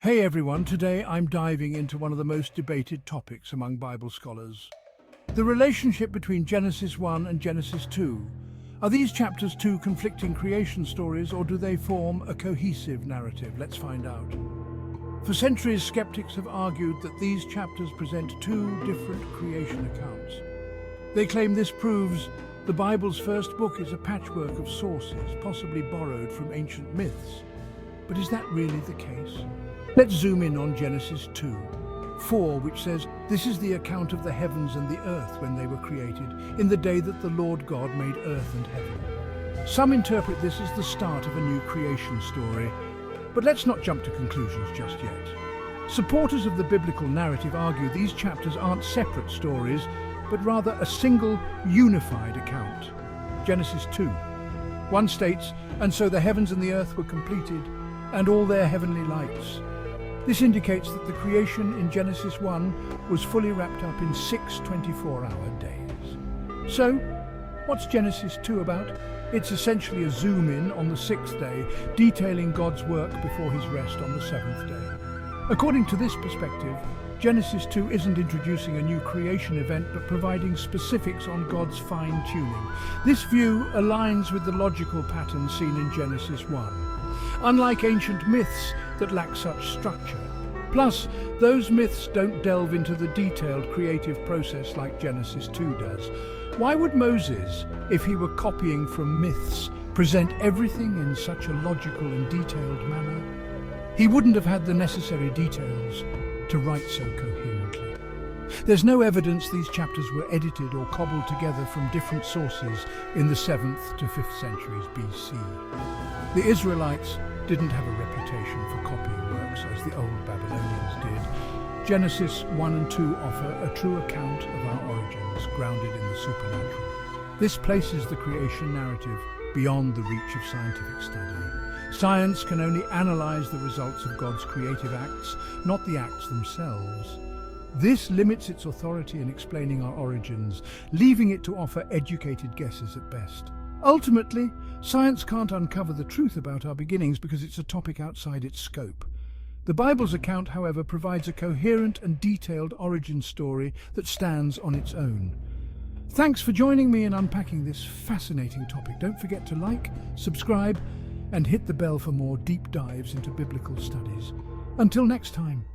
Hey everyone, today I'm diving into one of the most debated topics among Bible scholars. The relationship between Genesis 1 and Genesis 2. Are these chapters two conflicting creation stories, or do they form a cohesive narrative? Let's find out. For centuries, skeptics have argued that these chapters present two different creation accounts. They claim this proves the Bible's first book is a patchwork of sources, possibly borrowed from ancient myths. But is that really the case? Let's zoom in on Genesis 2:4, which says, "This is the account of the heavens and the earth when they were created, in the day that the Lord God made earth and heaven." Some interpret this as the start of a new creation story, but let's not jump to conclusions just yet. Supporters of the biblical narrative argue these chapters aren't separate stories, but rather a single, unified account. Genesis 2:1 states, "And so the heavens and the earth were completed, and all their heavenly lights." This indicates that the creation in Genesis 1 was fully wrapped up in 6 24-hour days. So, what's Genesis 2 about? It's essentially a zoom-in on the sixth day, detailing God's work before his rest on the seventh day. According to this perspective, Genesis 2 isn't introducing a new creation event, but providing specifics on God's fine-tuning. This view aligns with the logical pattern seen in Genesis 1. Unlike ancient myths that lack such structure. Plus, those myths don't delve into the detailed creative process like Genesis 2 does. Why would Moses, if he were copying from myths, present everything in such a logical and detailed manner? He wouldn't have had the necessary details to write so coherently. There's no evidence these chapters were edited or cobbled together from different sources in the 7th to 5th centuries BC. The Israelites didn't have a reputation for copying works as the old Babylonians did. Genesis 1 and 2 offer a true account of our origins, grounded in the supernatural. This places the creation narrative beyond the reach of scientific study. Science can only analyze the results of God's creative acts, not the acts themselves. This limits its authority in explaining our origins, leaving it to offer educated guesses at best. Ultimately, science can't uncover the truth about our beginnings because it's a topic outside its scope. The Bible's account, however, provides a coherent and detailed origin story that stands on its own. Thanks for joining me in unpacking this fascinating topic. Don't forget to like, subscribe, and hit the bell for more deep dives into biblical studies. Until next time.